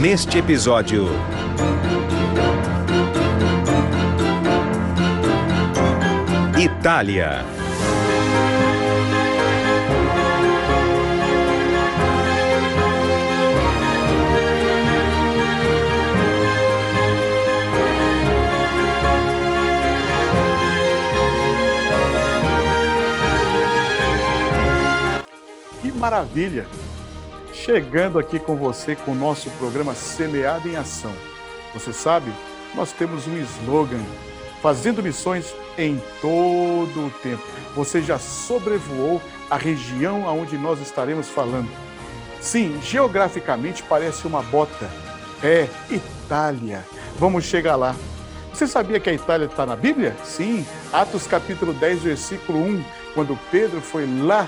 neste episódio. Itália. Que maravilha! Chegando aqui com você com o nosso programa Semeado em Ação. Você sabe, nós temos um slogan, fazendo missões em todo o tempo. Você já sobrevoou a região aonde nós estaremos falando. Sim, geograficamente parece uma bota. É Itália. Vamos chegar lá. Você sabia que a Itália está na Bíblia? Sim, Atos capítulo 10, versículo 1, quando Pedro foi lá,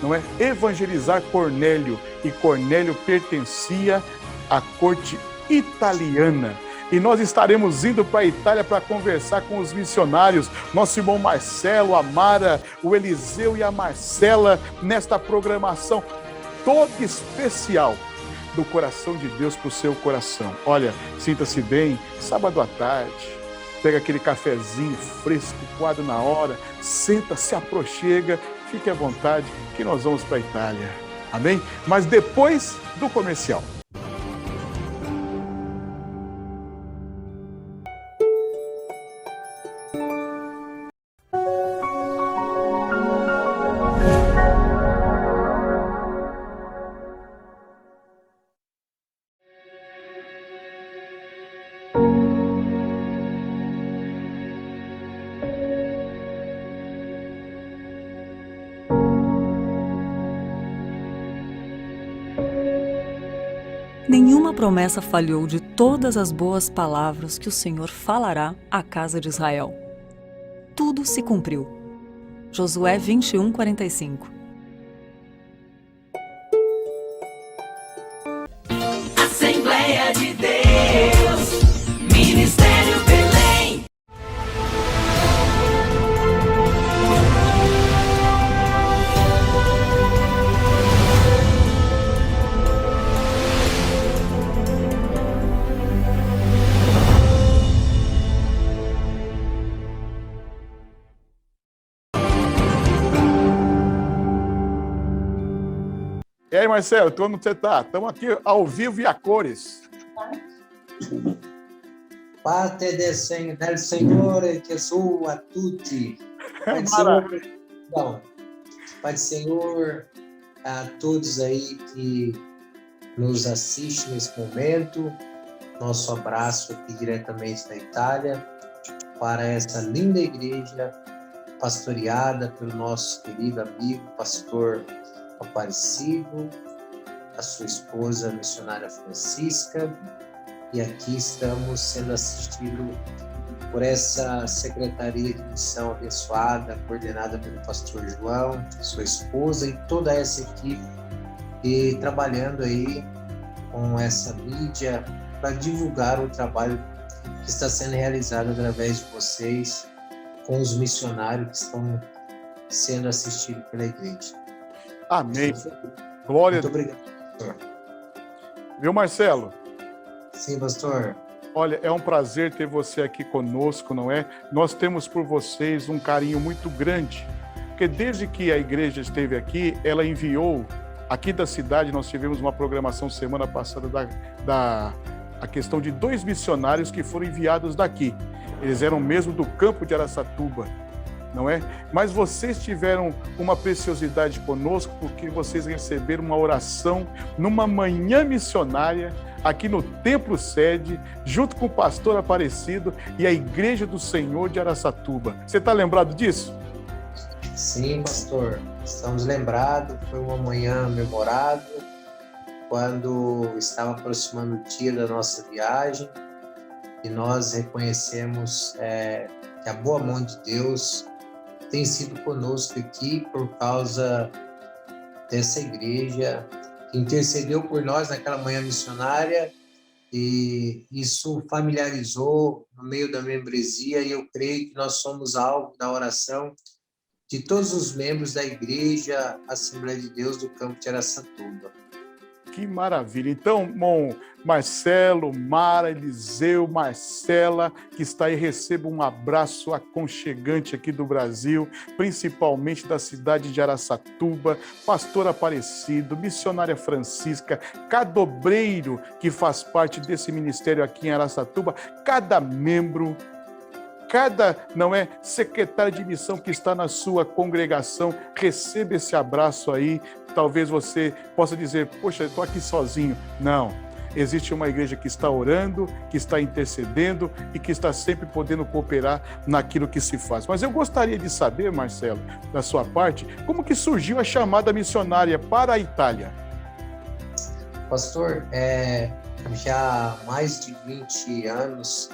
não é, evangelizar Cornélio, e Cornélio pertencia à corte italiana. E nós estaremos indo para a Itália para conversar com os missionários, nosso irmão Marcelo, a Mara, o Eliseu e a Marcela, nesta programação toda especial do coração de Deus para o seu coração. Olha, sinta-se bem, sábado à tarde, pega aquele cafezinho fresco, coado na hora, senta, se aproxega, fique à vontade que nós vamos para a Itália. Amém? Mas depois do comercial. Nenhuma promessa falhou de todas as boas palavras que o Senhor falará à casa de Israel. Tudo se cumpriu. Josué 21:45. Assembleia de Deus, Ministério Belém. E aí, Marcelo, como você está? Estamos aqui ao vivo e a cores. Parte del Signore Gesù a tutti. Pai do Senhor, então, Pai do Senhor a todos aí que nos assistem nesse momento. Nosso abraço aqui diretamente da Itália para essa linda igreja pastoreada pelo nosso querido amigo, pastor Aparecido, a sua esposa, a missionária Francisca, e aqui estamos sendo assistidos por essa secretaria de missão abençoada, coordenada pelo pastor João, sua esposa e toda essa equipe, e trabalhando aí com essa mídia para divulgar o trabalho que está sendo realizado através de vocês, com os missionários que estão sendo assistidos pela igreja. Amém. Glória a Muito Deus. obrigado, pastor. Viu, Marcelo? Sim, pastor. Olha, é um prazer ter você aqui conosco, não é? Nós temos por vocês um carinho muito grande, porque desde que a igreja esteve aqui, ela enviou, aqui da cidade, nós tivemos uma programação semana passada a questão de 2 missionários que foram enviados daqui. Eles eram mesmo do campo de Araçatuba, não é? Mas vocês tiveram uma preciosidade conosco, porque vocês receberam uma oração numa manhã missionária, aqui no Templo Sede, junto com o pastor Aparecido e a Igreja do Senhor de Araçatuba. Você está lembrado disso? Sim, pastor. Estamos lembrados, foi uma manhã memorável, quando estava aproximando o dia da nossa viagem, e nós reconhecemos que a boa mão de Deus tem sido conosco aqui por causa dessa igreja que intercedeu por nós naquela manhã missionária, e isso familiarizou no meio da membresia, e eu creio que nós somos alvo da oração de todos os membros da Igreja Assembleia de Deus do Campo de Araçatuba. Que maravilha. Então, bom, Marcelo, Mara, Eliseu, Marcela, que está aí, receba um abraço aconchegante aqui do Brasil, principalmente da cidade de Araçatuba, pastor Aparecido, missionária Francisca, cada obreiro que faz parte desse ministério aqui em Araçatuba, cada membro, cada, secretário de missão que está na sua congregação, receba esse abraço aí. Talvez você possa dizer, poxa, eu estou aqui sozinho. Não, existe uma igreja que está orando, que está intercedendo e que está sempre podendo cooperar naquilo que se faz. Mas eu gostaria de saber, Marcelo, da sua parte, como que surgiu a chamada missionária para a Itália? Pastor, já há mais de 20 anos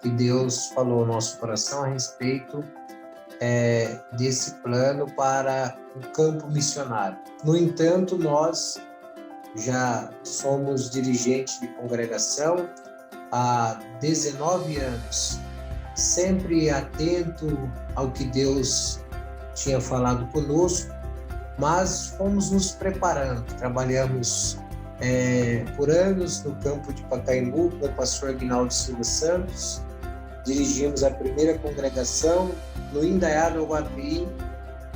que Deus falou ao nosso coração a respeito desse plano para o campo missionário. No entanto, nós já somos dirigentes de congregação há 19 anos, sempre atento ao que Deus tinha falado conosco, mas fomos nos preparando. Trabalhamos por anos no campo de Pacaembu com o pastor Aguinaldo Silva Santos, dirigimos a primeira congregação no Indaiá do Guapií,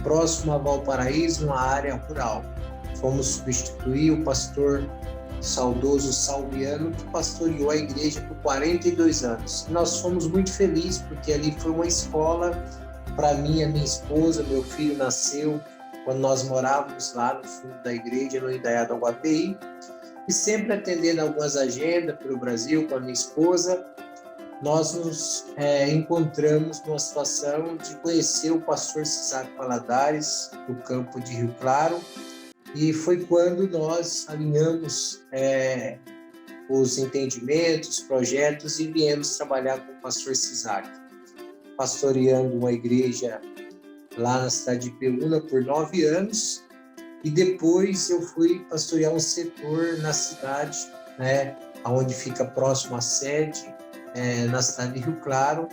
próximo a Valparaíso, uma área rural. Fomos substituir o pastor saudoso Salviano, que pastoreou a igreja por 42 anos. Nós fomos muito felizes, porque ali foi uma escola para mim, a minha esposa, meu filho nasceu quando nós morávamos lá no fundo da igreja, no Indaiá do Guapií, e sempre atendendo algumas agendas pelo Brasil com a minha esposa, nós nos encontramos numa situação de conhecer o pastor Cisac Paladares, do campo de Rio Claro, e foi quando nós alinhamos os entendimentos, projetos e viemos trabalhar com o pastor Cisac, pastoreando uma igreja lá na cidade de Peúna por 9 anos, e depois eu fui pastorear um setor na cidade, onde fica próximo à sede, na cidade de Rio Claro,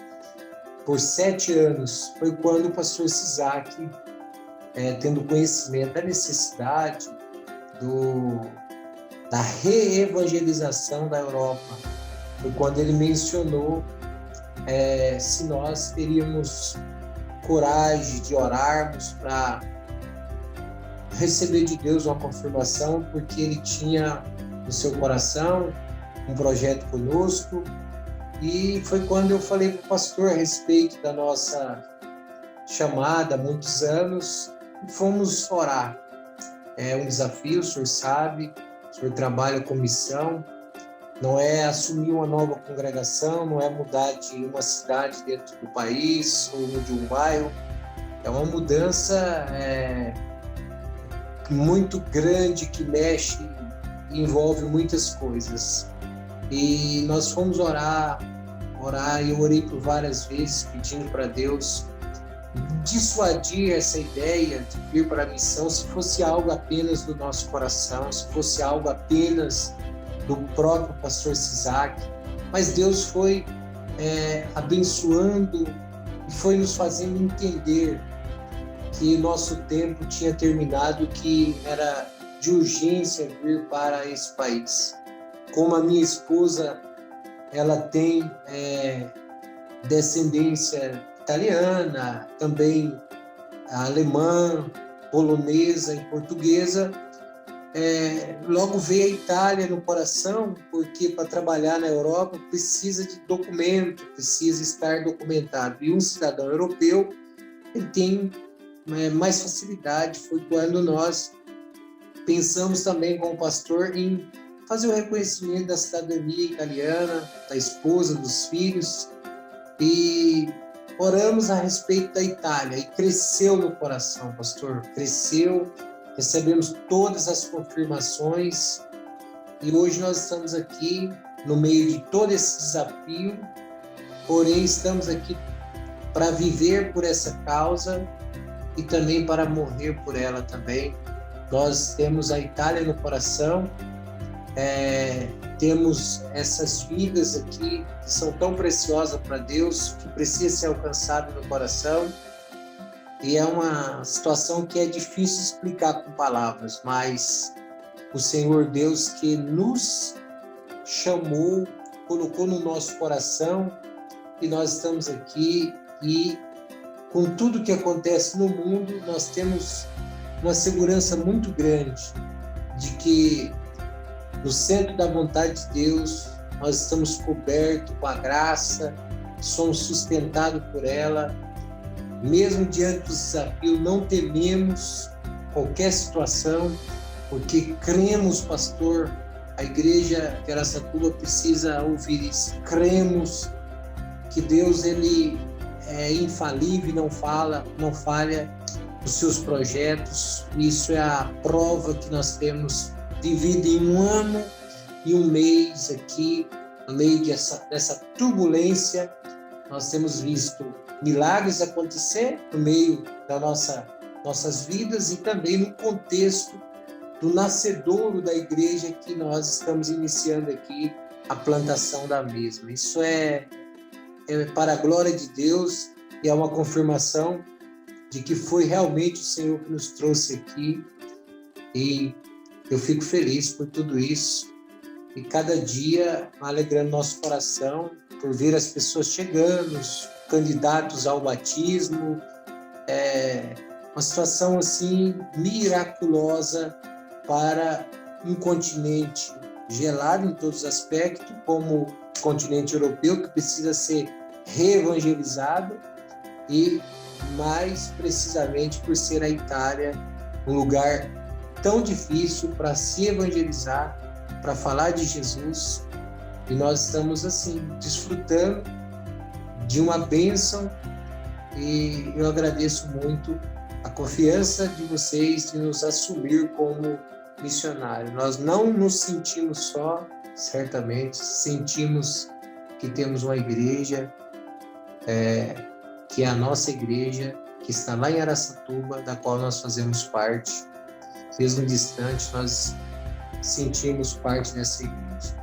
por 7 anos. Foi quando o pastor Cisac, tendo conhecimento da necessidade da reevangelização da Europa, foi quando ele mencionou se nós teríamos coragem de orarmos para receber de Deus uma confirmação, porque ele tinha no seu coração um projeto conosco. E foi quando eu falei para o pastor a respeito da nossa chamada há muitos anos, e fomos orar. É um desafio, o senhor sabe, o senhor trabalha com missão, não é assumir uma nova congregação, não é mudar de uma cidade dentro do país ou de um bairro, é uma mudança muito grande que mexe e envolve muitas coisas. E nós fomos orar, e eu orei por várias vezes, pedindo para Deus dissuadir essa ideia de vir para a missão, se fosse algo apenas do nosso coração, se fosse algo apenas do próprio pastor Cisac. Mas Deus foi abençoando e foi nos fazendo entender que nosso tempo tinha terminado, que era de urgência vir para esse país. Como a minha esposa, ela tem descendência italiana, também alemã, polonesa e portuguesa, logo veio a Itália no coração, porque para trabalhar na Europa precisa de documento, precisa estar documentado. E um cidadão europeu, ele tem mais facilidade. Foi quando nós pensamos também com o pastor em fazer o reconhecimento da cidadania italiana, da esposa, dos filhos, e oramos a respeito da Itália, e cresceu no coração, pastor, cresceu, recebemos todas as confirmações, e hoje nós estamos aqui no meio de todo esse desafio, porém estamos aqui para viver por essa causa e também para morrer por ela também. Nós temos a Itália no coração, temos essas vidas aqui que são tão preciosas para Deus, que precisa ser alcançado no coração, e é uma situação que é difícil explicar com palavras, mas o Senhor Deus que nos chamou, colocou no nosso coração, e nós estamos aqui, e com tudo que acontece no mundo, nós temos uma segurança muito grande de que no centro da vontade de Deus nós estamos cobertos com a graça, somos sustentados por ela. Mesmo diante do desafio, não tememos qualquer situação, porque cremos, pastor, a igreja de Araçatuba precisa ouvir isso. Cremos que Deus, ele é infalível, não falha nos seus projetos. Isso é a prova que nós temos vivido em 1 ano e 1 mês aqui, no meio dessa turbulência. Nós temos visto milagres acontecer no meio das nossas vidas, e também no contexto do nascedouro da igreja que nós estamos iniciando aqui, a plantação da mesma. Isso é para a glória de Deus, e é uma confirmação de que foi realmente o Senhor que nos trouxe aqui, e eu fico feliz por tudo isso, e cada dia alegrando nosso coração por ver as pessoas chegando, os candidatos ao batismo. Uma situação assim miraculosa para um continente gelado em todos os aspectos, como o continente europeu, que precisa ser reevangelizado, e mais precisamente por ser a Itália um lugar tão difícil para se evangelizar, para falar de Jesus. E nós estamos assim desfrutando de uma bênção, e eu agradeço muito a confiança de vocês de nos assumir como missionário. Nós não nos sentimos só, certamente, sentimos que temos uma igreja, que é a nossa igreja, que está lá em Araçatuba, da qual nós fazemos parte. Mesmo distante, nós sentimos parte dessa igreja.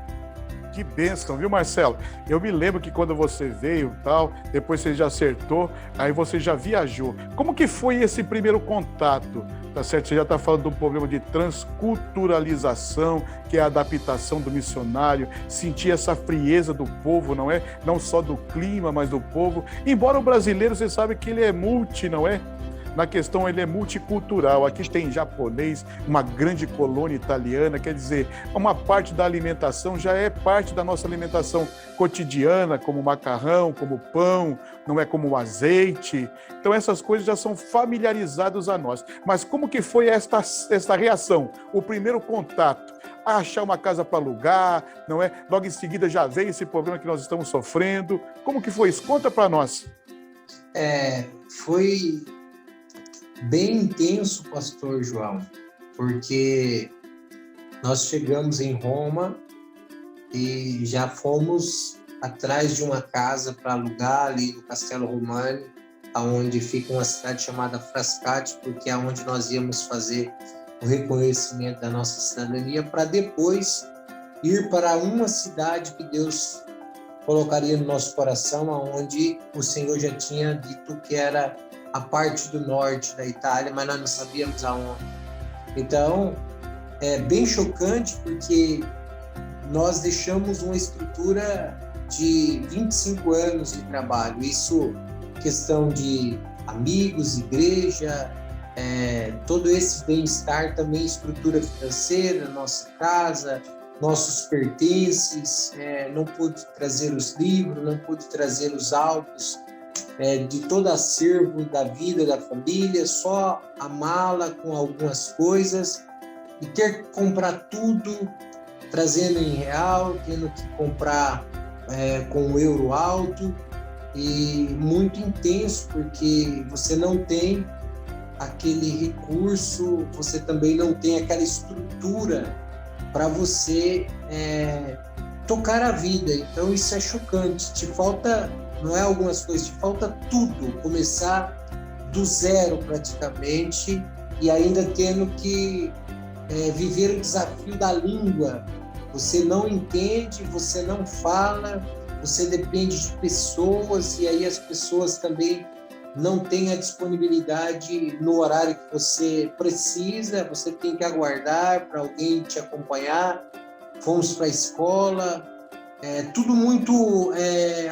Que bênção, viu, Marcelo? Eu me lembro que quando você veio, tal, depois você já acertou, aí você já viajou. Como que foi esse primeiro contato? Tá certo? Você já está falando de um problema de transculturalização, que é a adaptação do missionário, sentir essa frieza do povo, não é? Não só do clima, mas do povo. Embora o brasileiro, você sabe que ele é multi, não é? Na questão, ele é multicultural. Aqui tem japonês, uma grande colônia italiana, quer dizer, uma parte da alimentação já é parte da nossa alimentação cotidiana, como macarrão, como pão, não é, como o azeite. Então essas coisas já são familiarizadas a nós. Mas como que foi esta reação? O primeiro contato, achar uma casa para alugar, não é? Logo em seguida já veio esse problema que nós estamos sofrendo. Como que foi isso? Conta para nós. Foi bem intenso, pastor João, porque nós chegamos em Roma e já fomos atrás de uma casa para alugar ali no Castelo Romano, onde fica uma cidade chamada Frascati, porque é onde nós íamos fazer o reconhecimento da nossa cidadania, para depois ir para uma cidade que Deus colocaria no nosso coração, onde o Senhor já tinha dito que era a parte do norte da Itália, mas nós não sabíamos aonde. Então, é bem chocante, porque nós deixamos uma estrutura de 25 anos de trabalho. Isso, questão de amigos, igreja, todo esse bem-estar, também estrutura financeira, nossa casa, nossos pertences, não pude trazer os livros, não pude trazer os álbuns, de todo acervo da vida da família, só a mala com algumas coisas, e ter que comprar tudo trazendo em real, tendo que comprar com o euro alto, e muito intenso, porque você não tem aquele recurso, você também não tem aquela estrutura para você tocar a vida. Então isso é chocante, te falta, não é algumas coisas, te falta tudo, começar do zero praticamente, e ainda tendo que viver o desafio da língua. Você não entende, você não fala, você depende de pessoas, e aí as pessoas também não tem a disponibilidade no horário que você precisa, você tem que aguardar para alguém te acompanhar. Fomos para a escola, tudo muito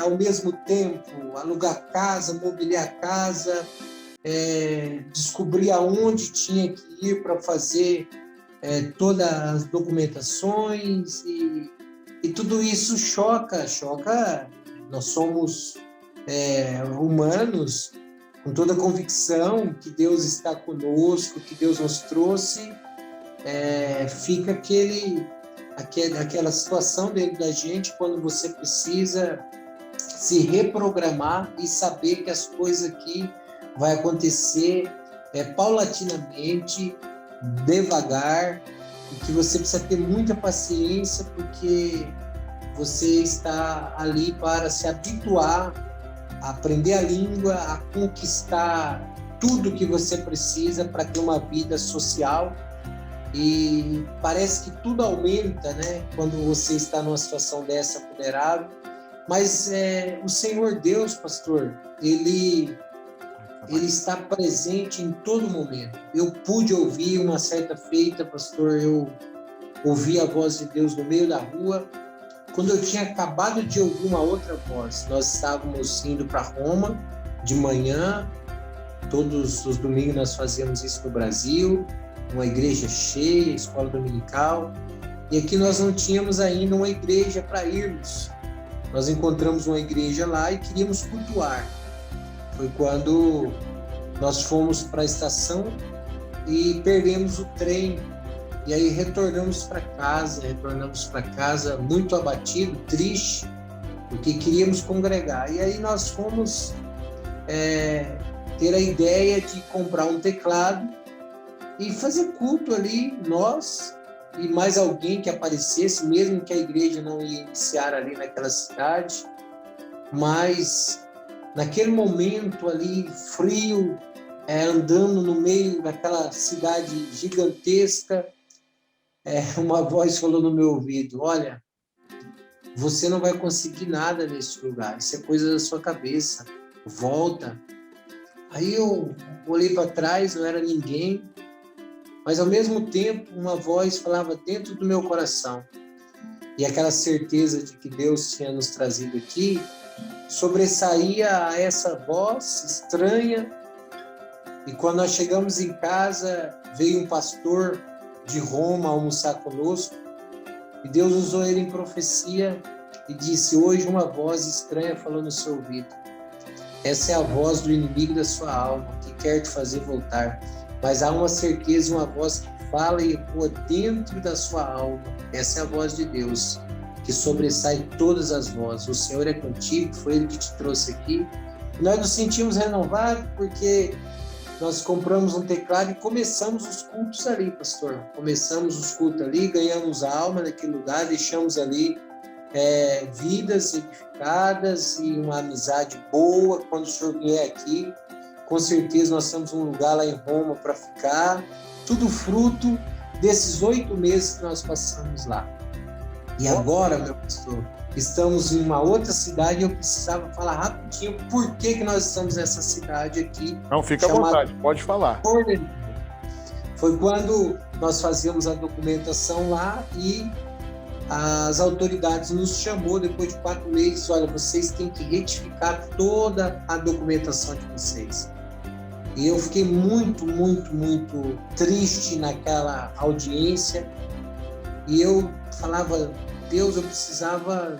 ao mesmo tempo, alugar casa, mobiliar casa, descobrir aonde tinha que ir para fazer todas as documentações e tudo isso choca. Nós somos humanos com toda a convicção que Deus está conosco, que Deus nos trouxe, fica aquela situação dentro da gente quando você precisa se reprogramar e saber que as coisas aqui vai acontecer paulatinamente, devagar, e que você precisa ter muita paciência, porque você está ali para se habituar, a aprender a língua, a conquistar tudo que você precisa para ter uma vida social. E parece que tudo aumenta, né, quando você está numa situação dessa vulnerável. Mas o Senhor Deus, pastor, Ele está presente em todo momento. Eu pude ouvir uma certa feita, pastor, eu ouvi a voz de Deus no meio da rua, quando eu tinha acabado de ouvir uma outra voz. Nós estávamos indo para Roma de manhã, todos os domingos nós fazíamos isso no Brasil, uma igreja cheia, escola dominical, e aqui nós não tínhamos ainda uma igreja para irmos. Nós encontramos uma igreja lá e queríamos cultuar. Foi quando nós fomos para a estação e perdemos o trem. E aí retornamos para casa muito abatido, triste, porque queríamos congregar. E aí nós fomos ter a ideia de comprar um teclado e fazer culto ali, nós e mais alguém que aparecesse, mesmo que a igreja não ia iniciar ali naquela cidade. Mas naquele momento ali, frio, andando no meio daquela cidade gigantesca, uma voz falou no meu ouvido: olha, você não vai conseguir nada nesse lugar, isso é coisa da sua cabeça, volta. Aí eu olhei para trás, não era ninguém, mas ao mesmo tempo uma voz falava dentro do meu coração, e aquela certeza de que Deus tinha nos trazido aqui sobressaía a essa voz estranha. E quando nós chegamos em casa, veio um pastor de Roma almoçar conosco, e Deus usou ele em profecia e disse: hoje uma voz estranha falou no seu ouvido. Essa é a voz do inimigo da sua alma, que quer te fazer voltar. Mas há uma certeza e uma voz que fala e ecoa dentro da sua alma. Essa é a voz de Deus, que sobressai todas as vozes. O Senhor é contigo, foi Ele que te trouxe aqui. Nós nos sentimos renovados porque nós compramos um teclado e começamos os cultos ali, pastor. Começamos os cultos ali, ganhamos a alma naquele lugar, deixamos ali vidas edificadas e uma amizade boa. Quando o senhor vier aqui, com certeza nós temos um lugar lá em Roma para ficar. Tudo fruto desses 8 meses que nós passamos lá. E agora, meu pastor, estamos em uma outra cidade e eu precisava falar rapidinho por que nós estamos nessa cidade aqui. Não, fica à vontade, pode falar. Foi quando nós fazíamos a documentação lá e as autoridades nos chamou depois de 4 meses: olha, vocês têm que retificar toda a documentação de vocês. E eu fiquei muito, muito, muito triste naquela audiência. E eu falava: Deus, eu precisava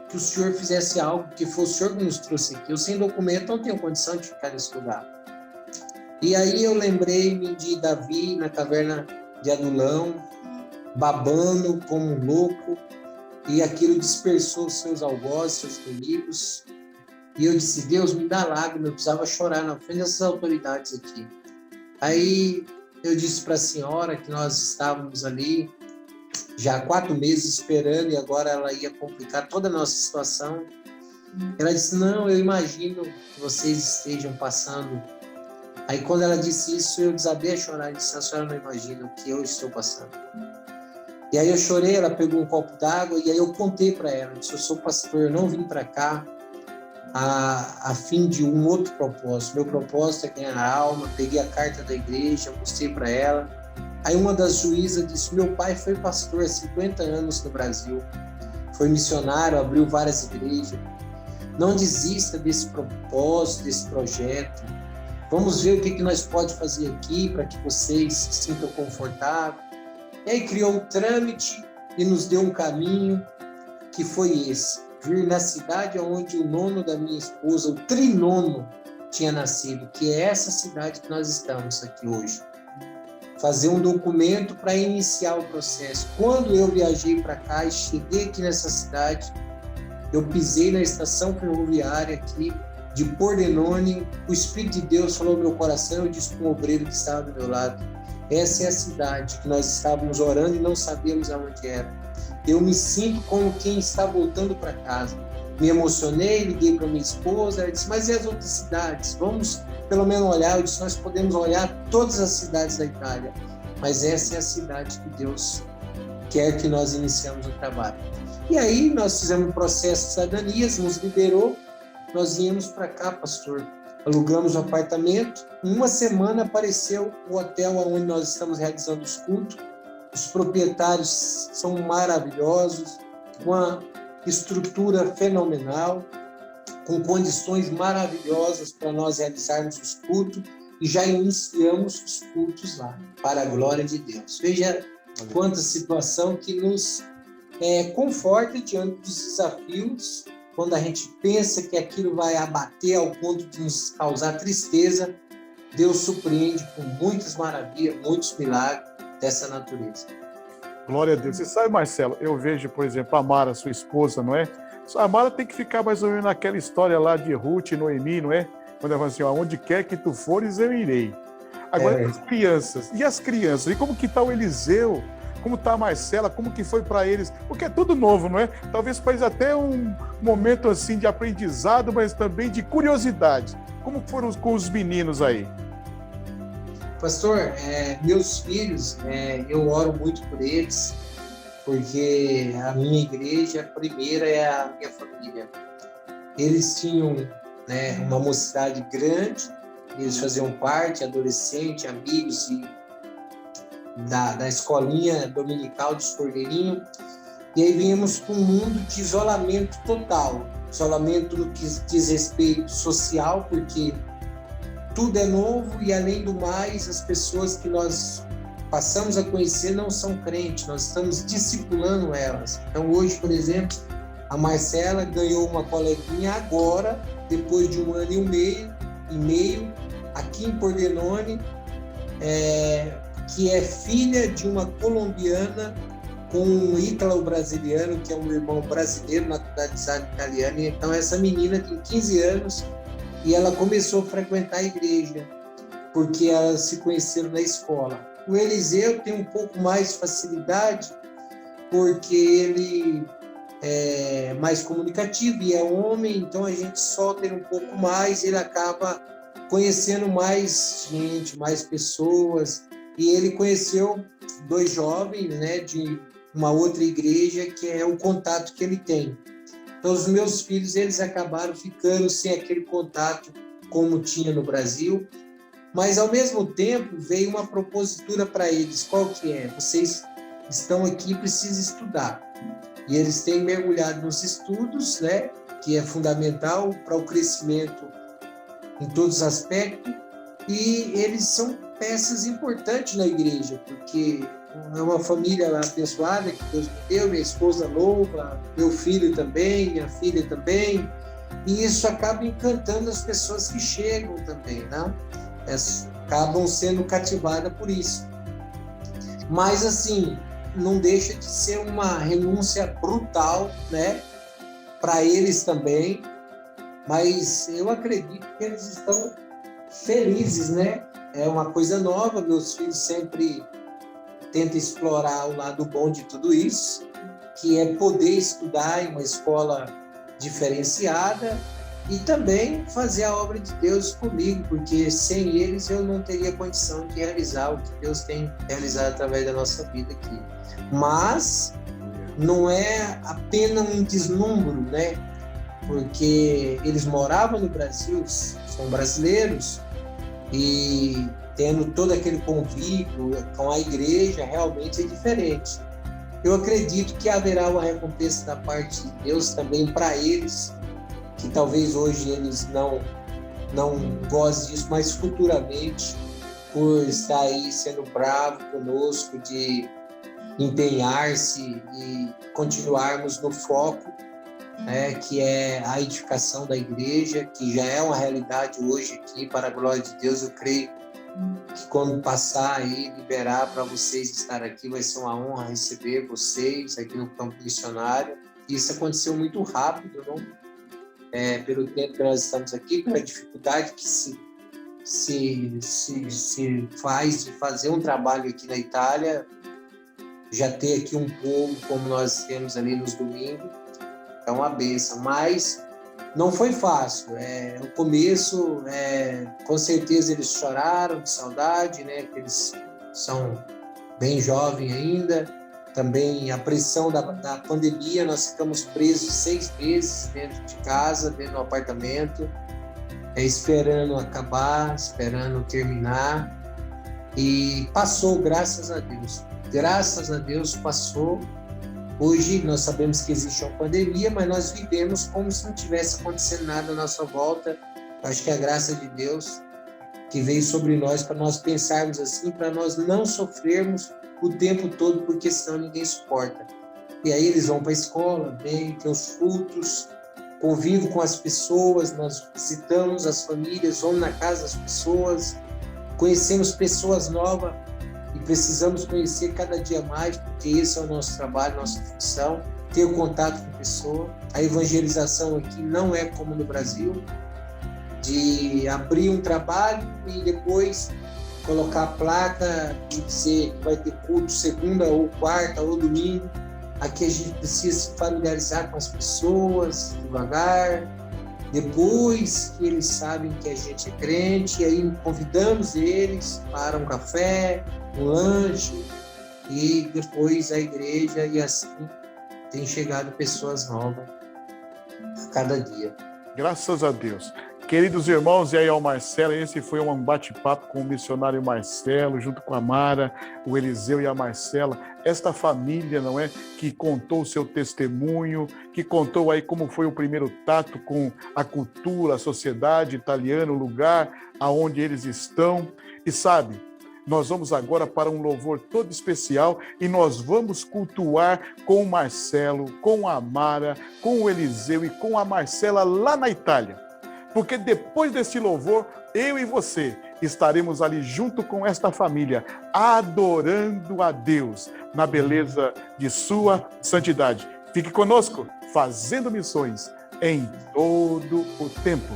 que o Senhor fizesse algo, porque foi o Senhor que nos trouxe aqui. Eu sem documento não tenho condição de ficar nesse lugar. E aí eu lembrei-me de Davi na caverna de Adulão, babando como um louco, e aquilo dispersou os seus algozes, seus inimigos. E eu disse: Deus, me dá lágrima, eu precisava chorar na frente dessas autoridades aqui. Aí eu disse para a senhora que nós estávamos ali já há 4 meses esperando, e agora ela ia complicar toda a nossa situação. Ela disse: não, eu imagino que vocês estejam passando. Aí quando ela disse isso, eu desabei a chorar. Eu disse: a senhora não imagina o que eu estou passando. E aí eu chorei, ela pegou um copo d'água, e aí eu contei para ela. Eu disse: eu sou pastor, eu não vim para cá a fim de um outro propósito. Meu propósito é ganhar a alma. Peguei a carta da igreja, mostrei para ela. Aí uma das juízas disse: meu pai foi pastor há 50 anos no Brasil, foi missionário, abriu várias igrejas. Não desista desse propósito, desse projeto. Vamos ver o que nós podemos fazer aqui para que vocês se sintam confortáveis. E aí criou um trâmite e nos deu um caminho que foi esse: vir na cidade onde o nono da minha esposa, o trinono, tinha nascido, que é essa cidade que nós estamos aqui hoje. Fazer um documento para iniciar o processo. Quando eu viajei para cá e cheguei aqui nessa cidade, eu pisei na estação ferroviária aqui de Pordenone, o Espírito de Deus falou no meu coração, eu disse para um obreiro que estava do meu lado: essa é a cidade que nós estávamos orando e não sabíamos aonde era. Eu me sinto como quem está voltando para casa. Me emocionei, liguei para minha esposa, ela disse: mas e as outras cidades? Vamos pelo menos olhar. Eu disse: nós podemos olhar todas as cidades da Itália, mas essa é a cidade que Deus quer que nós iniciemos o trabalho. E aí nós fizemos um processo de cidadanias, nos liberou, nós viemos para cá, pastor. Alugamos um apartamento. Em uma semana apareceu o hotel onde nós estamos realizando os cultos. Os proprietários são maravilhosos, com uma estrutura fenomenal, com condições maravilhosas para nós realizarmos os cultos, e já iniciamos os cultos lá, para a glória de Deus. Veja quanta situação que nos conforta diante dos desafios. Quando a gente pensa que aquilo vai abater ao ponto de nos causar tristeza, Deus surpreende com muitas maravilhas, muitos milagres dessa natureza. Glória a Deus. Você sabe, Marcelo, eu vejo, por exemplo, a Mara, sua esposa, não é? A Mara tem que ficar mais ou menos naquela história lá de Ruth e Noemi, não é? Quando ela fala assim: onde quer que tu fores, eu irei. Agora, as crianças. E as crianças? E como que está o Eliseu? Como está a Marcela? Como que foi para eles? Porque é tudo novo, não é? Talvez para eles até um momento assim de aprendizado, mas também de curiosidade. Como foram com os meninos aí? Pastor, meus filhos, eu oro muito por eles, porque a minha igreja primeira é a minha família. Eles tinham uma mocidade grande, eles faziam parte, adolescente, amigos da escolinha dominical dos Cordeirinhos, e aí viemos para um mundo de isolamento total, isolamento no que diz respeito social, porque tudo é novo e, além do mais, as pessoas que nós passamos a conhecer não são crentes, nós estamos discipulando elas. Então, hoje, por exemplo, a Marcela ganhou uma coleguinha agora, depois de 1 ano e meio, aqui em Pordenone, que é filha de uma colombiana com um ítalo-brasiliano, que é um irmão brasileiro naturalizado italiano. Então, essa menina tem 15 anos e ela começou a frequentar a igreja, porque elas se conheceram na escola. O Eliseu tem um pouco mais de facilidade, porque ele é mais comunicativo e é homem, então a gente solta ele um pouco mais, ele acaba conhecendo mais gente, mais pessoas. E ele conheceu 2 jovens, de uma outra igreja, que é o contato que ele tem. Então, os meus filhos, eles acabaram ficando sem aquele contato como tinha no Brasil, mas, ao mesmo tempo, veio uma propositura para eles. Qual que é? Vocês estão aqui e precisam estudar. E eles têm mergulhado nos estudos, que é fundamental para o crescimento em todos os aspectos, e eles são peças importantes na igreja, porque é uma família abençoada que Deus me deu, minha esposa louva, meu filho também, minha filha também, e isso acaba encantando as pessoas que chegam também, né? Acabam sendo cativadas por isso. Mas, assim, não deixa de ser uma renúncia brutal, para eles também, mas eu acredito que eles estão felizes, É uma coisa nova, meus filhos sempre tentam explorar o lado bom de tudo isso, que é poder estudar em uma escola diferenciada e também fazer a obra de Deus comigo, porque sem eles eu não teria condição de realizar o que Deus tem realizado através da nossa vida aqui. Mas não é apenas um deslumbre, porque eles moravam no Brasil, são brasileiros, e tendo todo aquele convívio com a igreja, realmente é diferente. Eu acredito que haverá uma recompensa da parte de Deus também para eles, que talvez hoje eles não gostem disso, mas futuramente, por estar aí sendo bravo conosco, de empenhar-se e continuarmos no foco, né, que é a edificação da igreja, que já é uma realidade hoje aqui, para a glória de Deus. Eu creio que quando passar aí, liberar para vocês estar aqui, vai ser uma honra receber vocês aqui no campo missionário. Isso aconteceu muito rápido, não? Pelo tempo que nós estamos aqui, pela dificuldade que se faz de fazer um trabalho aqui na Itália, já ter aqui um povo como nós temos ali nos domingos, é uma bênção, mas não foi fácil. No começo, com certeza eles choraram de saudade, né? Porque eles são bem jovens ainda. Também a pressão da pandemia, nós ficamos presos 6 meses dentro de casa, dentro do apartamento, esperando acabar, esperando terminar. E passou, graças a Deus. Graças a Deus passou. Hoje nós sabemos que existe uma pandemia, mas nós vivemos como se não tivesse acontecendo nada à nossa volta. Acho que é a graça de Deus que veio sobre nós para nós pensarmos assim, para nós não sofrermos o tempo todo, porque senão ninguém suporta. E aí eles vão para a escola, vêm, tem os cultos, convivem com as pessoas, nós visitamos as famílias, vamos na casa das pessoas, conhecemos pessoas novas, e precisamos conhecer cada dia mais, porque esse é o nosso trabalho, nossa função, ter o contato com a pessoa. A evangelização aqui não é como no Brasil, de abrir um trabalho e depois colocar a placa e dizer que vai ter culto segunda ou quarta ou domingo. Aqui a gente precisa se familiarizar com as pessoas devagar, depois que eles sabem que a gente é crente, e aí convidamos eles para um café, um lanche, e depois a igreja, e assim tem chegado pessoas novas a cada dia. Graças a Deus. Queridos irmãos, e aí ao Marcelo, esse foi um bate-papo com o missionário Marcelo, junto com a Mara, o Eliseu e a Marcela, esta família, não é, que contou o seu testemunho, que contou aí como foi o primeiro tato com a cultura, a sociedade italiana, o lugar aonde eles estão. E sabe, nós vamos agora para um louvor todo especial e nós vamos cultuar com o Marcelo, com a Mara, com o Eliseu e com a Marcela lá na Itália. Porque depois desse louvor, eu e você estaremos ali junto com esta família, adorando a Deus na beleza de sua santidade. Fique conosco, fazendo missões em todo o tempo.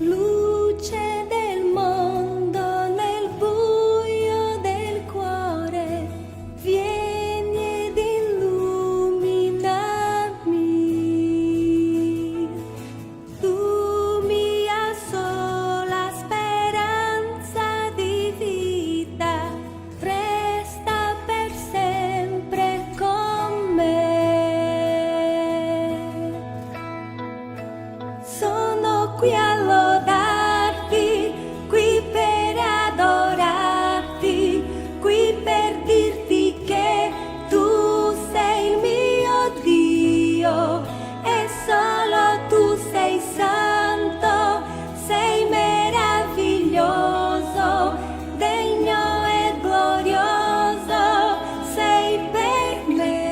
Luce del mondo nel buio del cuore, vieni ed illuminami. Tu mia sola speranza di vita, resta per sempre con me. Sono qui a lodarti, qui per adorarti, qui per dirti che tu sei il mio Dio e solo tu sei santo, sei meraviglioso, degno e glorioso, sei per me.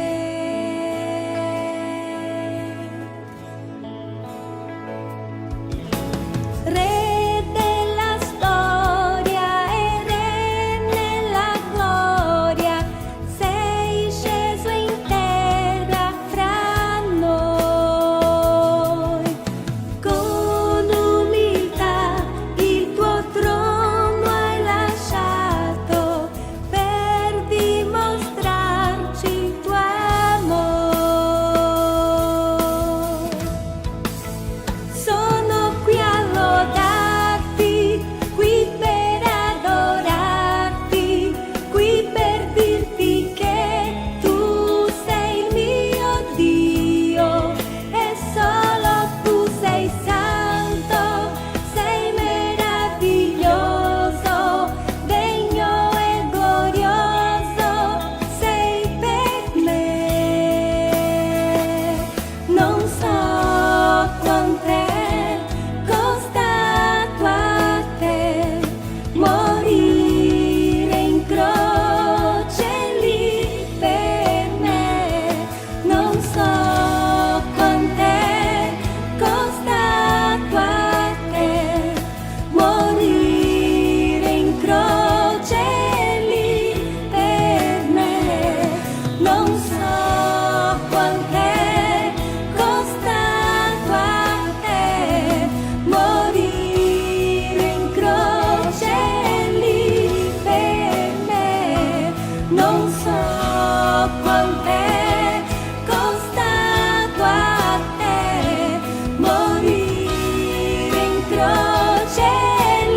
croce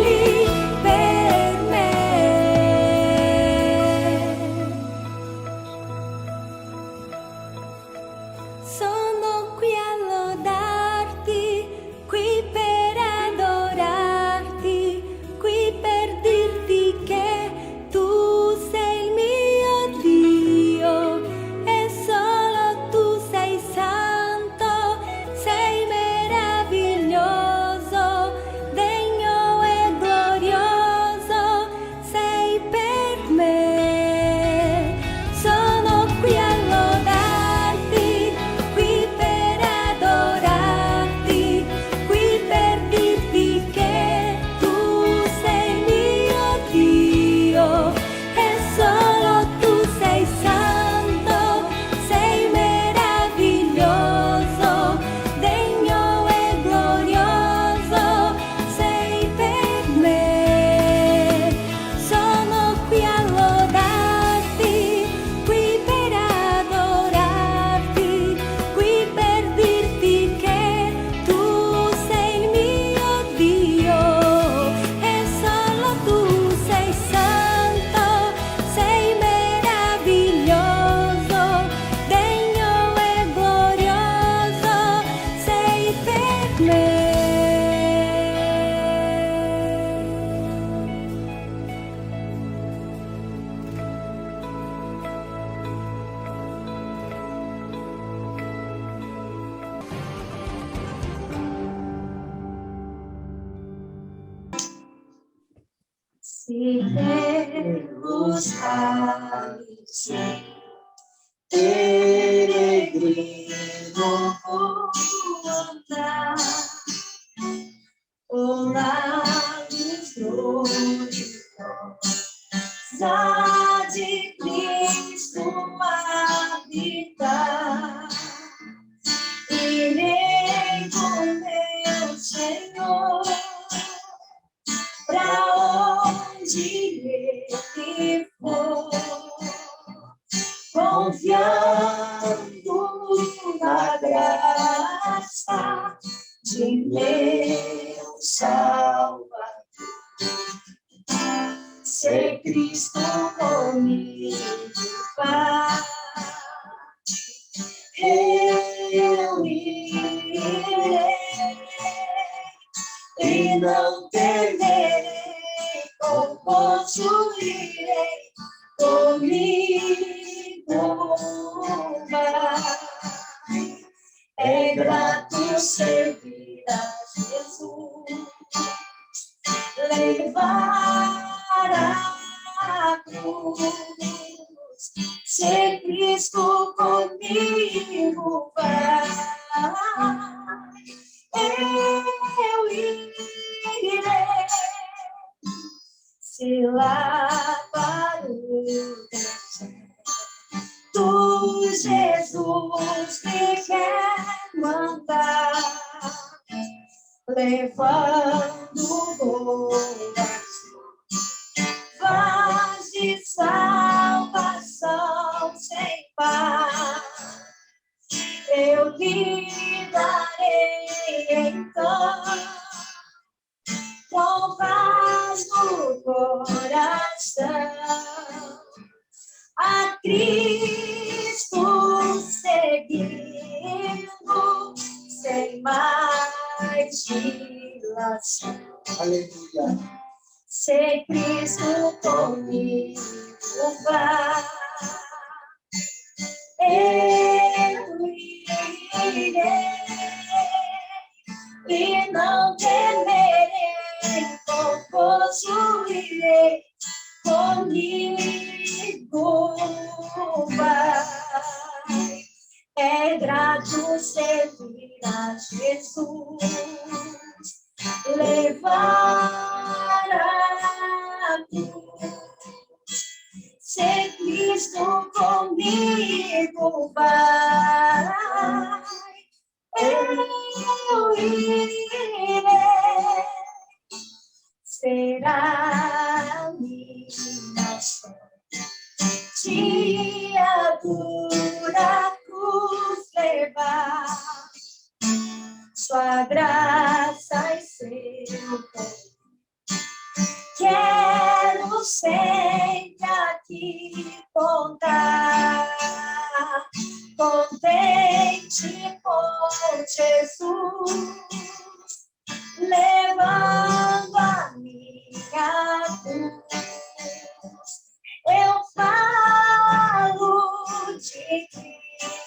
lì per me. Sono qui a lodarti, qui per adorarti, qui per dirti che tu sei il mio Dio e solo tu sei santo, sei meraviglioso, degno e glorioso, sei per me. Sono qui a lodarti, qui per adorarti, qui per dirti che tu sei il mio Dio e solo tu sei santo, sei meraviglioso, degno e glorioso, sei per me. Sono qui a lodarti, qui per adorarti, qui per dirti che tu sei il mio Dio e solo tu sei santo, sei meraviglioso, degno e glorioso, sei per me. Si Deus alice, peregrino andar, o lares gloriosa de Cristo habitar. Irei com meu Senhor pra onde Ele for, confiando na graça de meu Salvador. Se Cristo comigo vai, eu irei e não temerei, possuirei comigo vai. É grato servir a Jesus, levar a cruz. Se Cristo comigo vai, eu irei. Se lá para o deserto Jesus me quer mandar, levando boas novas de salvação sem par, eu lhe darei então com paz no coração, a Cristo seguindo sem mais dilação. Aleluia. Se Cristo comigo vai, eu irei e não temerei, possuirei comigo vai. É grato servir a Jesus, levar a cruz. Se Cristo comigo vai, eu irei. Será minha sorte dia dura cruz levar, sua graça e ser Quero sempre aqui contar, contente com Jesus, levando a minha cruz. Eu falo de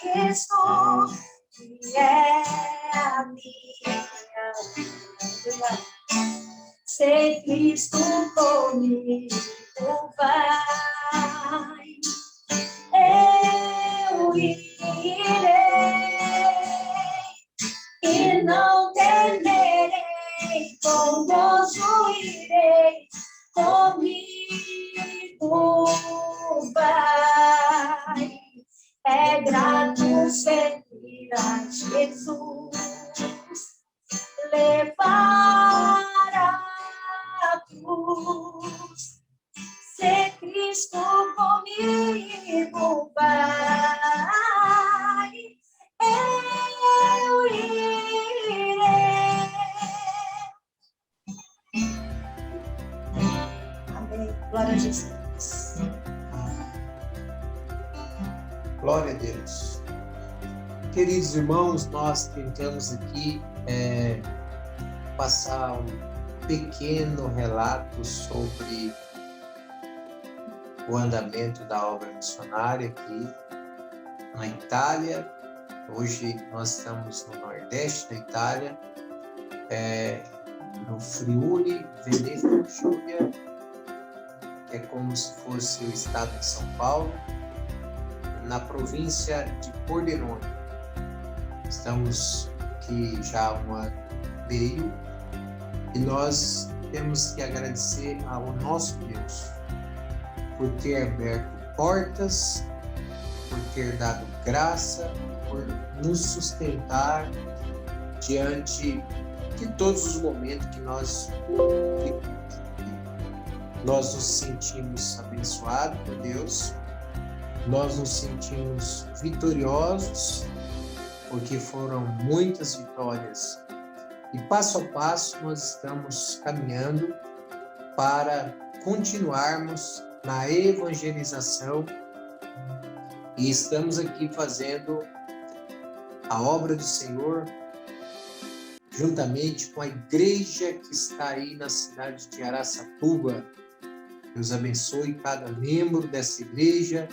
Cristo, que é a minha vida. Se Cristo comigo vai, eu irei e não temerei, com gozo irei, comigo vai. É grato servir a Jesus, levar a cruz. Se Cristo comigo vai, eu irei. Amém. Glória a Jesus. Glória a Deus. Queridos irmãos, nós tentamos aqui passar um pequeno relato sobre o andamento da obra missionária aqui na Itália. Hoje nós estamos no nordeste da Itália, no Friuli Venezia Giulia, que é como se fosse o estado de São Paulo, na província de Pordenone. Estamos aqui já há um ano e meio e nós temos que agradecer ao nosso Deus por ter aberto portas, por ter dado graça, por nos sustentar diante de todos os momentos que nós nos sentimos abençoados por Deus, nós nos sentimos vitoriosos, porque foram muitas vitórias. E passo a passo nós estamos caminhando para continuarmos na evangelização e estamos aqui fazendo a obra do Senhor juntamente com a igreja que está aí na cidade de Araçatuba. Deus abençoe cada membro dessa igreja,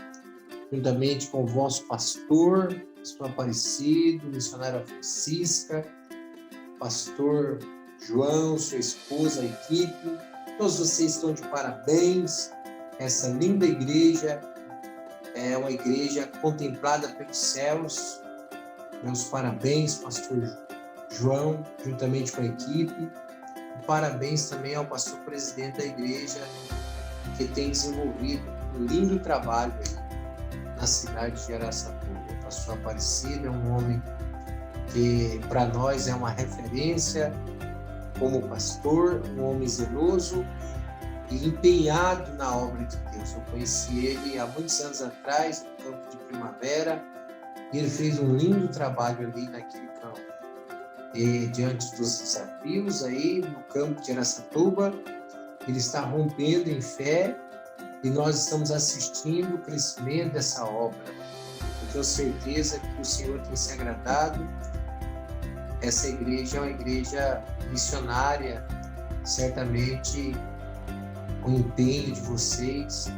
juntamente com o vosso pastor, pastor Aparecido, missionária Francisca, pastor João, sua esposa, a equipe. Todos vocês estão de parabéns. Essa linda igreja é uma igreja contemplada pelos céus. Meus parabéns, pastor João, juntamente com a equipe. E parabéns também ao pastor presidente da igreja, que tem desenvolvido um lindo trabalho aí na cidade de Araçatuba. O pastor Aparecido é um homem que para nós é uma referência como pastor, um homem zeloso e empenhado na obra de Deus. Eu conheci ele há muitos anos atrás, no campo de Primavera, e ele fez um lindo trabalho ali naquele campo. E diante dos desafios aí no campo de Araçatuba, ele está rompendo em fé e nós estamos assistindo o crescimento dessa obra. Eu tenho certeza que o Senhor tem se agradado. Essa igreja é uma igreja missionária, certamente o empenho de vocês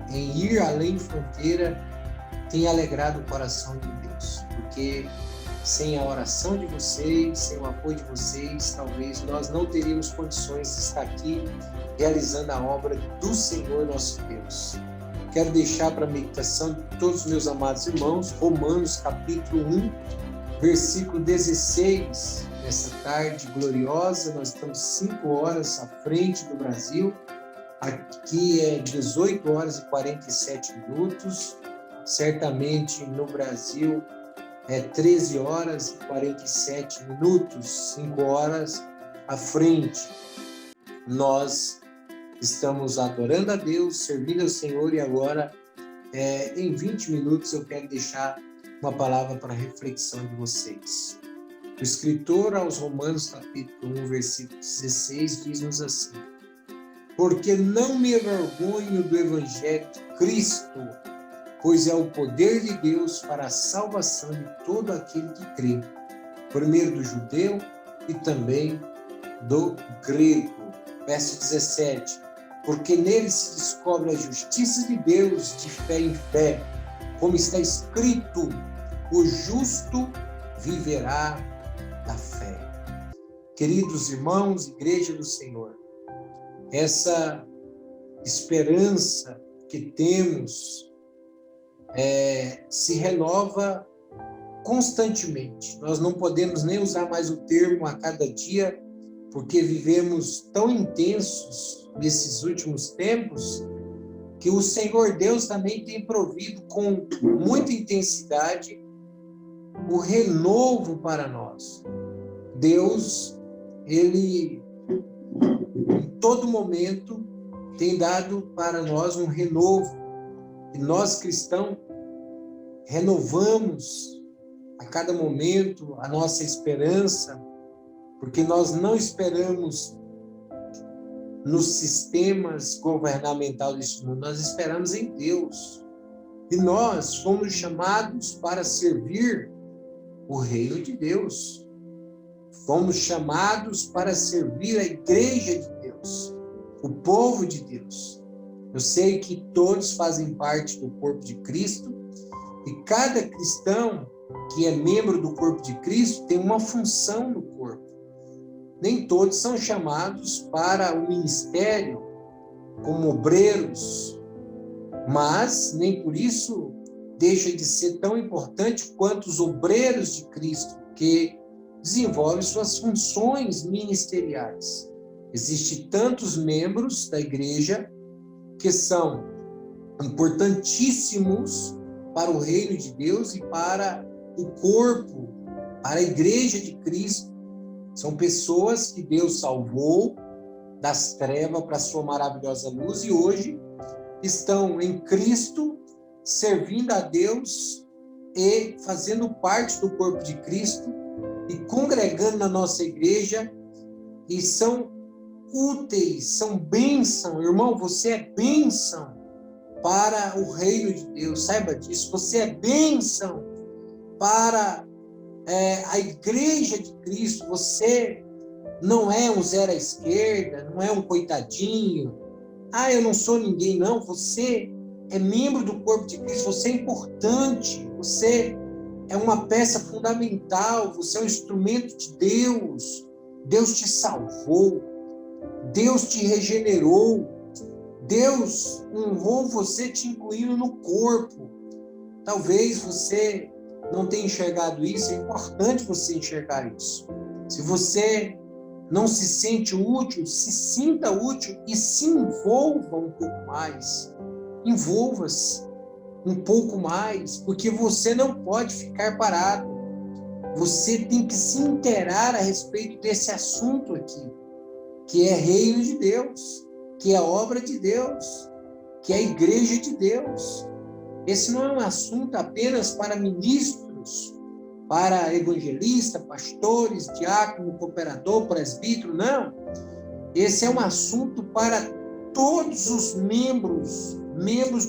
em ir além fronteira tem alegrado o coração de Deus, porque sem a oração de vocês, sem o apoio de vocês, talvez nós não teríamos condições de estar aqui realizando a obra do Senhor nosso Deus. Quero deixar para a meditação de todos os meus amados irmãos, Romanos capítulo 1, versículo 16. Nessa tarde gloriosa, nós estamos 5 horas à frente do Brasil. Aqui é 18 horas e 47 minutos. Certamente no Brasil é 13 horas e 47 minutos, 5 horas à frente. Nós estamos adorando a Deus, servindo ao Senhor e agora, em 20 minutos, eu quero deixar uma palavra para a reflexão de vocês. O escritor aos Romanos, capítulo 1, versículo 16, diz-nos assim: porque não me envergonho do evangelho de Cristo, pois é o poder de Deus para a salvação de todo aquele que crê, primeiro do judeu e também do grego. Verso 17: porque nele se descobre a justiça de Deus de fé em fé, como está escrito: o justo viverá da fé. Queridos irmãos, igreja do Senhor, essa esperança que temos se renova constantemente. Nós não podemos nem usar mais o termo a cada dia, porque vivemos tão intensos nesses últimos tempos, que o Senhor Deus também tem provido com muita intensidade o renovo para nós. Deus, Ele, em todo momento, tem dado para nós um renovo. E nós, cristãos, renovamos a cada momento a nossa esperança, porque nós não esperamos nos sistemas governamentais deste mundo, nós esperamos em Deus. E nós fomos chamados para servir o reino de Deus. Fomos chamados para servir a igreja de Deus, o povo de Deus. Eu sei que todos fazem parte do corpo de Cristo e cada cristão que é membro do corpo de Cristo tem uma função no corpo. Nem todos são chamados para o ministério como obreiros, mas nem por isso deixa de ser tão importante quanto os obreiros de Cristo, que desenvolvem suas funções ministeriais. Existem tantos membros da igreja que são importantíssimos para o reino de Deus e para o corpo, para a igreja de Cristo. São pessoas que Deus salvou das trevas para a sua maravilhosa luz e hoje estão em Cristo, servindo a Deus e fazendo parte do corpo de Cristo e congregando na nossa igreja, e são úteis, são bênção. Irmão, você é bênção para o reino de Deus, saiba disso. Você é bênção para a igreja de Cristo. Você não é um zero à esquerda, não é um coitadinho. Eu não sou ninguém, não. Você é membro do corpo de Cristo, você é importante, você é uma peça fundamental, você é um instrumento de Deus. Deus te salvou, Deus te regenerou, Deus honrou você te incluindo no corpo. Talvez você não tenha enxergado isso, é importante você enxergar isso. Se você não se sente útil, se sinta útil e se envolva um pouco mais. Envolva-se um pouco mais, porque você não pode ficar parado. Você tem que se inteirar a respeito desse assunto aqui, que é reino de Deus, que é obra de Deus, que é a igreja de Deus. Esse não é um assunto apenas para ministros, para evangelistas, pastores, diácono, cooperador, presbítero, não. Esse é um assunto para todos os membros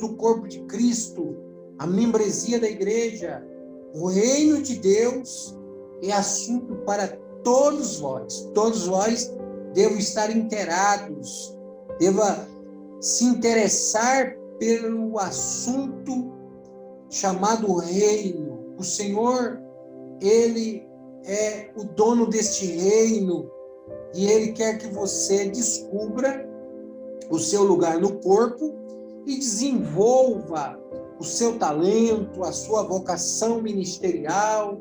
do corpo de Cristo, a membresia da igreja. O reino de Deus é assunto para todos vós. Todos vós devem estar inteirados, devem se interessar pelo assunto chamado reino. O Senhor, Ele é o dono deste reino e Ele quer que você descubra o seu lugar no corpo e desenvolva o seu talento, a sua vocação ministerial,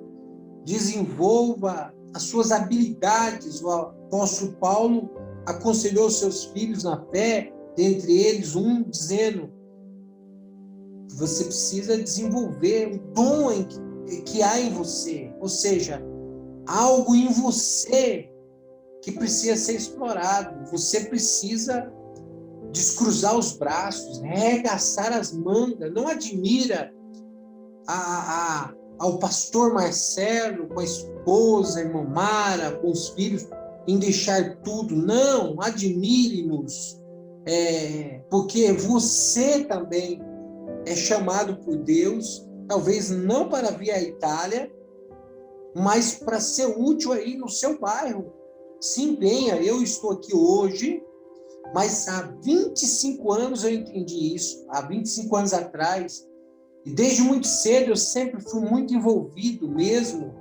desenvolva as suas habilidades. O apóstolo Paulo aconselhou seus filhos na fé, dentre eles um dizendo: você precisa desenvolver o dom que há em você, ou seja, algo em você que precisa ser explorado. Você precisa descruzar os braços, arregaçar as mangas. Não admira ao pastor Marcelo, com a esposa, a irmã Mara, com os filhos, em deixar tudo. Não, admire-nos, porque você também é chamado por Deus, talvez não para vir à Itália, mas para ser útil aí no seu bairro. Se empenha, eu estou aqui hoje, mas há 25 anos eu entendi isso, há 25 anos atrás, e desde muito cedo eu sempre fui muito envolvido mesmo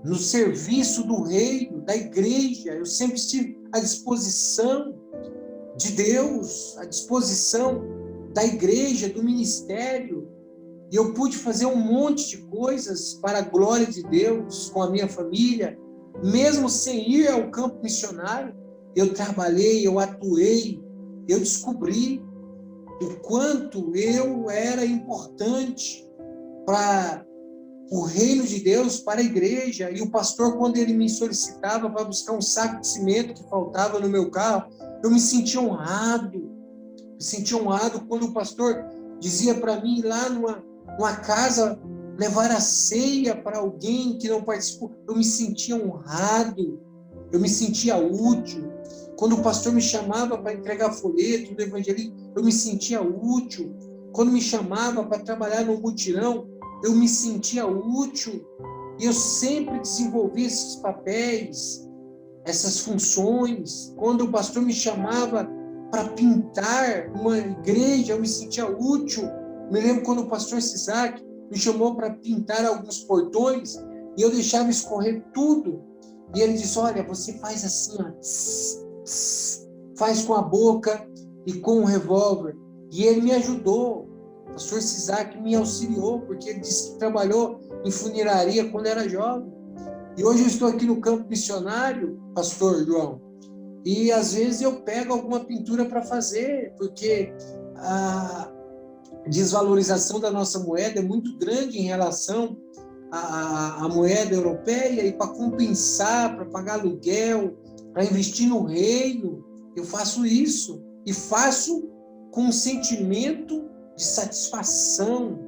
no serviço do reino, da igreja. Eu sempre estive à disposição de Deus, à disposição da igreja, do ministério, e eu pude fazer um monte de coisas para a glória de Deus com a minha família, mesmo sem ir ao campo missionário. Eu trabalhei, eu atuei, eu descobri o quanto eu era importante para o reino de Deus, para a igreja. E o pastor, quando ele me solicitava para buscar um saco de cimento que faltava no meu carro, eu me sentia honrado. Me sentia honrado quando o pastor dizia para mim ir lá numa casa levar a ceia para alguém que não participou. Eu me sentia honrado, eu me sentia útil. Quando o pastor me chamava para entregar folheto do evangelismo, eu me sentia útil. Quando me chamava para trabalhar no mutirão, eu me sentia útil. E eu sempre desenvolvi esses papéis, essas funções. Quando o pastor me chamava para pintar uma igreja, eu me sentia útil. Me lembro quando o pastor Sisak me chamou para pintar alguns portões, e eu deixava escorrer tudo. E ele disse: olha, você faz assim, ó, tss, tss, faz com a boca e com o revólver. E ele me ajudou. O pastor Sisak me auxiliou, porque ele disse que trabalhou em funilaria quando era jovem. E hoje eu estou aqui no campo missionário, pastor João, e às vezes eu pego alguma pintura para fazer, porque a desvalorização da nossa moeda é muito grande em relação à moeda europeia, e para compensar, para pagar aluguel, para investir no reino, eu faço isso, e faço com um sentimento de satisfação,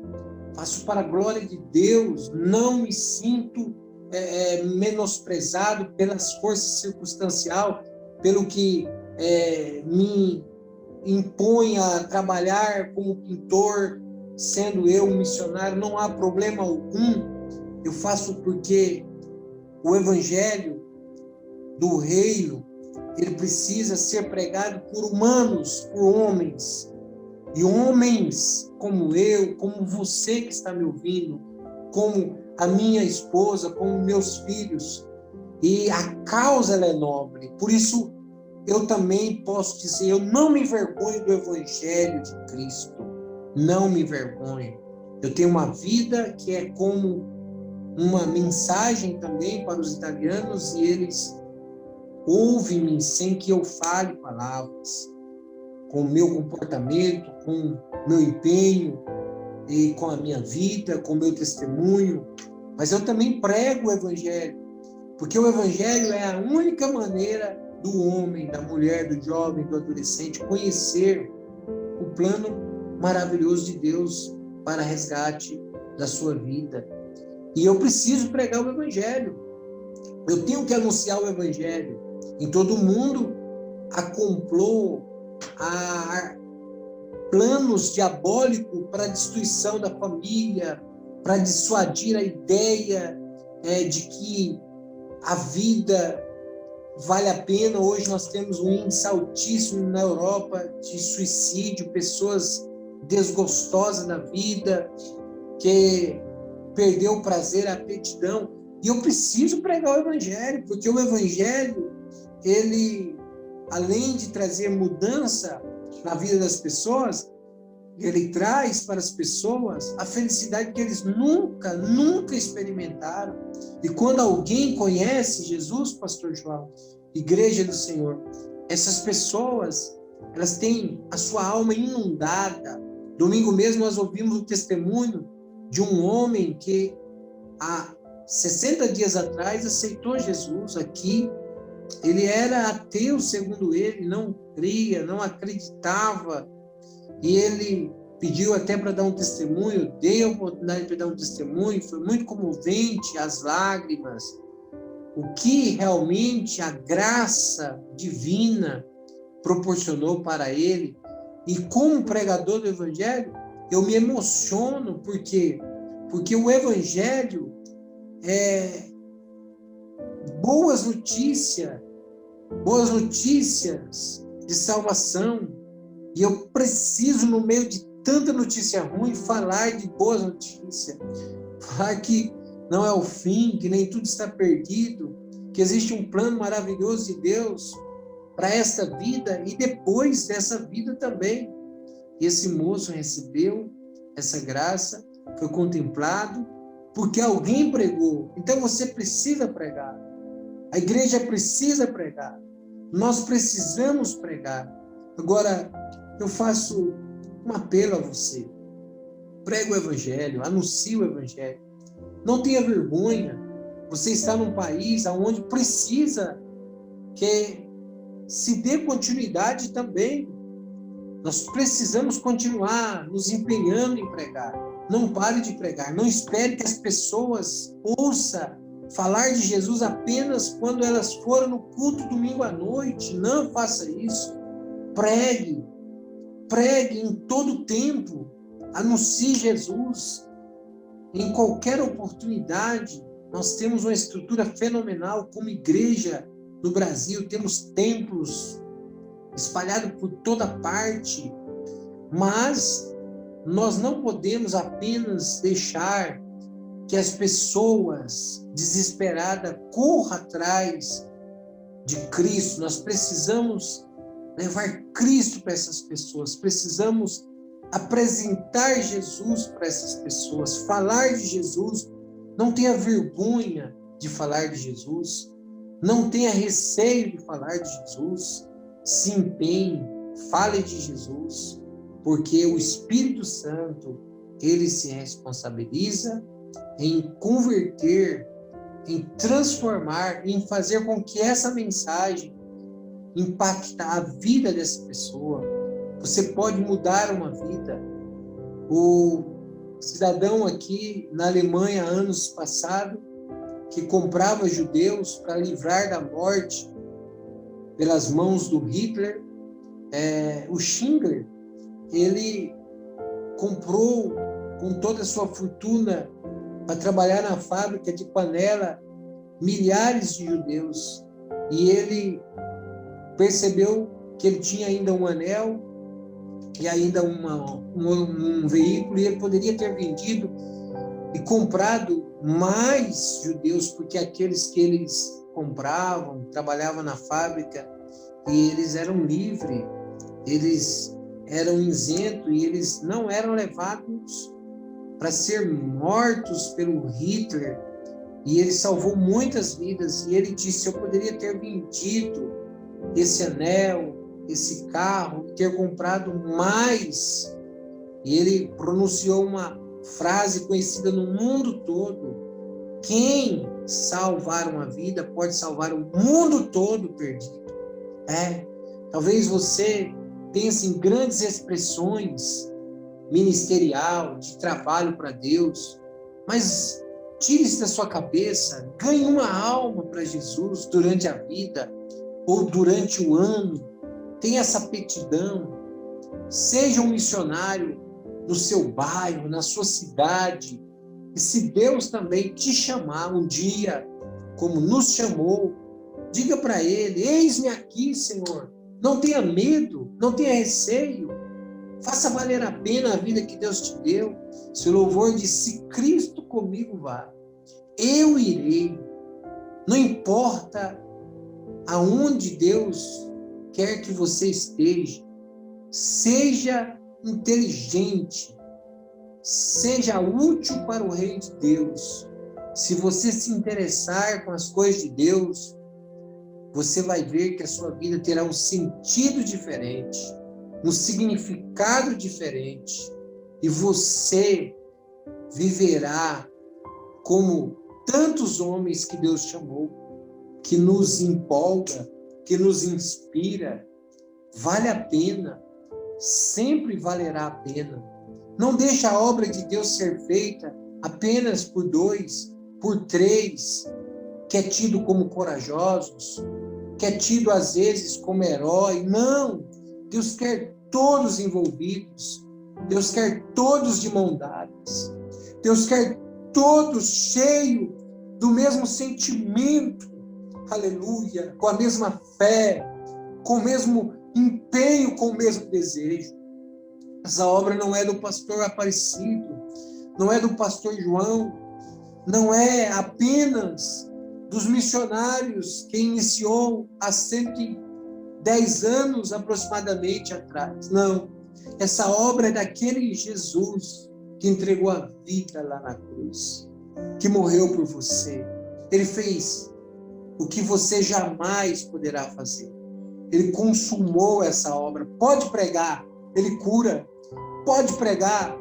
faço para a glória de Deus, não me sinto menosprezado pelas forças circunstanciais, pelo que me impõe a trabalhar como pintor, sendo eu um missionário. Não há problema algum. Eu faço porque o evangelho do reino, ele precisa ser pregado por humanos, por homens. E homens como eu, como você que está me ouvindo, como a minha esposa, como meus filhos. E a causa ela é nobre. Por isso, eu também posso dizer, eu não me envergonho do evangelho de Cristo. Não me envergonho. Eu tenho uma vida que é como uma mensagem também para os italianos, e eles ouvem-me sem que eu fale palavras. Com o meu comportamento, com o meu empenho, e com a minha vida, com o meu testemunho. Mas eu também prego o evangelho, porque o evangelho é a única maneira do homem, da mulher, do jovem, do adolescente conhecer o plano maravilhoso de Deus para resgate da sua vida. E eu preciso pregar o evangelho. Eu tenho que anunciar o evangelho. Em todo o mundo há complô, há planos diabólicos para a destruição da família, para dissuadir a ideia de que a vida vale a pena. Hoje nós temos um índice altíssimo na Europa de suicídio, pessoas desgostosas da vida, que perdeu o prazer, a aptidão. E eu preciso pregar o evangelho, porque o evangelho, ele, além de trazer mudança na vida das pessoas, ele traz para as pessoas a felicidade que eles nunca experimentaram. E quando alguém conhece Jesus, pastor João, Igreja do Senhor, essas pessoas, elas têm a sua alma inundada. Domingo mesmo nós ouvimos o testemunho de um homem que há 60 dias atrás aceitou Jesus aqui. Ele era ateu, segundo ele, não cria, não acreditava. E ele pediu até para dar um testemunho, dei a oportunidade para dar um testemunho, foi muito comovente, as lágrimas, o que realmente a graça divina proporcionou para ele. E como pregador do Evangelho, eu me emociono, porque o Evangelho é boas notícias de salvação. E eu preciso, no meio de tanta notícia ruim, falar de boas notícias. Falar que não é o fim, que nem tudo está perdido, que existe um plano maravilhoso de Deus para esta vida e depois dessa vida também. E esse moço recebeu essa graça, foi contemplado, porque alguém pregou. Então você precisa pregar. A igreja precisa pregar. Nós precisamos pregar. Agora, eu faço um apelo a você. Prega o Evangelho, anuncie o Evangelho. Não tenha vergonha. Você está num país onde precisa que se dê continuidade também. Nós precisamos continuar nos empenhando em pregar. Não pare de pregar. Não espere que as pessoas ouçam falar de Jesus apenas quando elas forem no culto domingo à noite. Não faça isso. Pregue. Pregue em todo tempo. Anuncie Jesus. Em qualquer oportunidade. Nós temos uma estrutura fenomenal como igreja no Brasil. Temos templos espalhados por toda parte. Mas nós não podemos apenas deixar que as pessoas desesperadas corram atrás de Cristo. Nós precisamos levar Cristo para essas pessoas. Precisamos apresentar Jesus para essas pessoas. Falar de Jesus. Não tenha vergonha de falar de Jesus. Não tenha receio de falar de Jesus. Se empenhe, fale de Jesus, porque o Espírito Santo, ele se responsabiliza em converter, em transformar, em fazer com que essa mensagem impacte a vida dessa pessoa. Você pode mudar uma vida. O cidadão aqui na Alemanha, anos passados, que comprava judeus para livrar da morte pelas mãos do Hitler, o Schindler, ele comprou com toda a sua fortuna para trabalhar na fábrica de panela milhares de judeus. E ele percebeu que ele tinha ainda um anel e ainda um veículo, e ele poderia ter vendido e comprado mais judeus, porque aqueles que eles compravam, trabalhavam na fábrica, e eles eram livres, eles eram isentos, e eles não eram levados para ser mortos pelo Hitler. E ele salvou muitas vidas. E ele disse: eu poderia ter vendido esse anel, esse carro, ter comprado mais. E ele pronunciou uma frase conhecida no mundo todo: quem salvar uma vida pode salvar o mundo todo perdido. Talvez você pense em grandes expressões ministerial, de trabalho para Deus, mas tire isso da sua cabeça. Ganhe uma alma para Jesus durante a vida ou durante o ano. Tenha essa aptidão. Seja um missionário no seu bairro, na sua cidade. E se Deus também te chamar um dia, como nos chamou, diga para Ele: eis-me aqui, Senhor. Não tenha medo, não tenha receio. Faça valer a pena a vida que Deus te deu. Seu louvor diz: se Cristo comigo vai, eu irei. Não importa aonde Deus quer que você esteja. Seja inteligente. Seja útil para o reino de Deus. Se você se interessar com as coisas de Deus, você vai ver que a sua vida terá um sentido diferente, um significado diferente, e você viverá como tantos homens que Deus chamou, que nos empolga, que nos inspira. Vale a pena, sempre valerá a pena. Não deixa a obra de Deus ser feita apenas por 2, por 3, que é tido como corajosos, que é tido às vezes como herói. Não! Deus quer todos envolvidos. Deus quer todos de mão dadas. Deus quer todos cheios do mesmo sentimento, aleluia, com a mesma fé, com o mesmo empenho, com o mesmo desejo. Essa obra não é do pastor Aparecido, não é do pastor João, não é apenas dos missionários que iniciou há 110 anos aproximadamente atrás. Não, essa obra é daquele Jesus que entregou a vida lá na cruz, que morreu por você. Ele fez o que você jamais poderá fazer. Ele consumou essa obra. Pode pregar, ele cura. Pode pregar,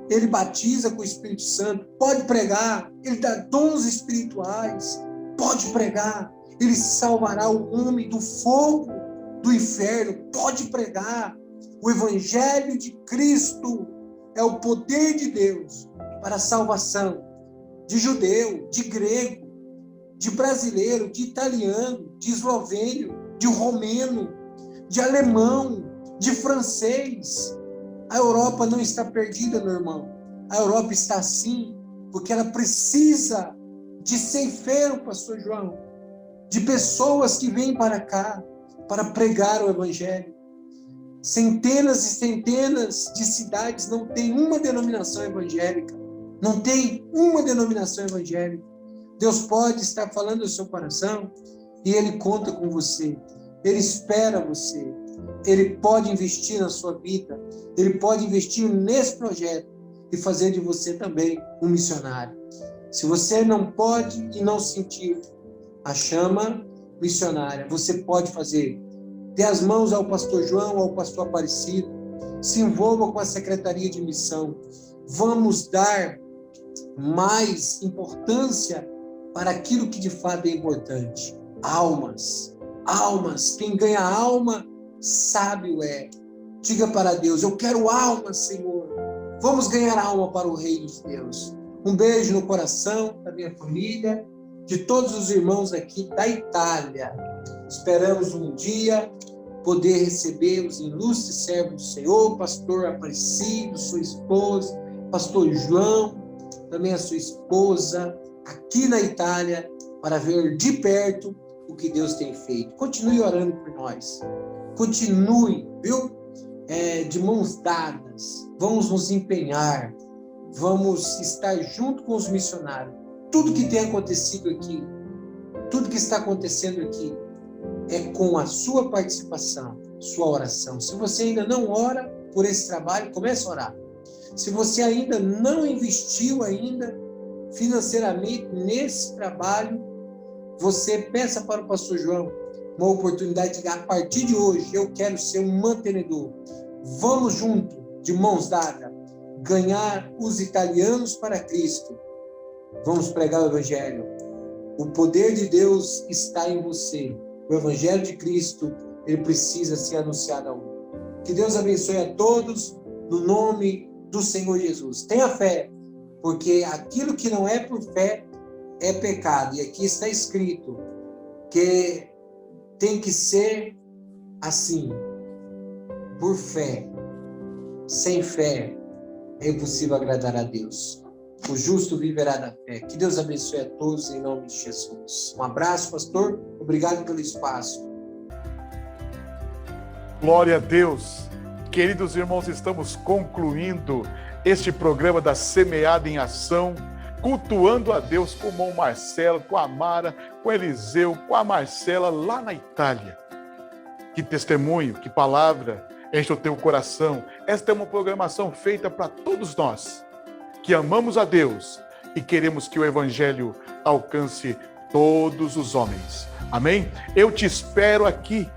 ele batiza com o Espírito Santo. Pode pregar, ele dá dons espirituais. Pode pregar, ele salvará o homem do fogo do inferno. Pode pregar, o Evangelho de Cristo é o poder de Deus para a salvação de judeu, de grego, de brasileiro, de italiano, de eslovênio, de romeno, de alemão, de francês. A Europa não está perdida, meu irmão. A Europa está sim, porque ela precisa de ceifeiro, pastor João, de pessoas que vêm para cá para pregar o Evangelho. Centenas e centenas de cidades não têm uma denominação evangélica. Não tem uma denominação evangélica. Deus pode estar falando no seu coração e Ele conta com você. Ele espera você. Ele pode investir na sua vida. Ele pode investir nesse projeto e fazer de você também um missionário. Se você não pode e não sentir a chama missionária, você pode fazer. Dê as mãos ao pastor João, ao pastor Aparecido. Se envolva com a Secretaria de Missão. Vamos dar mais importância para aquilo que de fato é importante. Almas. Almas. Quem ganha alma, sábio é. Diga para Deus, eu quero almas, Senhor. Vamos ganhar alma para o reino de Deus. Um beijo no coração da minha família, de todos os irmãos aqui da Itália. Esperamos um dia poder receber os ilustres servos do Senhor, pastor Aparecido, sua esposa, pastor João, também a sua esposa, aqui na Itália, para ver de perto o que Deus tem feito. Continue orando por nós. Continue, viu? De mãos dadas. Vamos nos empenhar. Vamos estar junto com os missionários. Tudo que tem acontecido aqui, tudo que está acontecendo aqui, é com a sua participação, sua oração. Se você ainda não ora por esse trabalho, comece a orar. Se você ainda não investiu financeiramente nesse trabalho, você peça para o pastor João uma oportunidade de, a partir de hoje, eu quero ser um mantenedor. Vamos junto, de mãos dadas, ganhar os italianos para Cristo. Vamos pregar o Evangelho. O poder de Deus está em você. O Evangelho de Cristo, ele precisa ser anunciado ao mundo. Que Deus abençoe a todos, no nome do Senhor Jesus. Tenha fé, porque aquilo que não é por fé é pecado. E aqui está escrito que tem que ser assim, por fé. Sem fé é impossível agradar a Deus. O justo viverá da fé. Que Deus abençoe a todos em nome de Jesus. Um abraço, pastor. Obrigado pelo espaço. Glória a Deus. Queridos irmãos, estamos concluindo este programa da Semeada em Ação, cultuando a Deus com o irmão Marcelo, com a Mara, com Eliseu, com a Marcela, lá na Itália. Que testemunho, que palavra enche o teu coração. Esta é uma programação feita para todos nós, que amamos a Deus e queremos que o Evangelho alcance todos os homens. Amém? Eu te espero aqui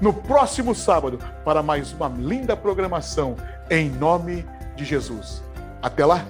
no próximo sábado para mais uma linda programação em nome de Jesus. Até lá!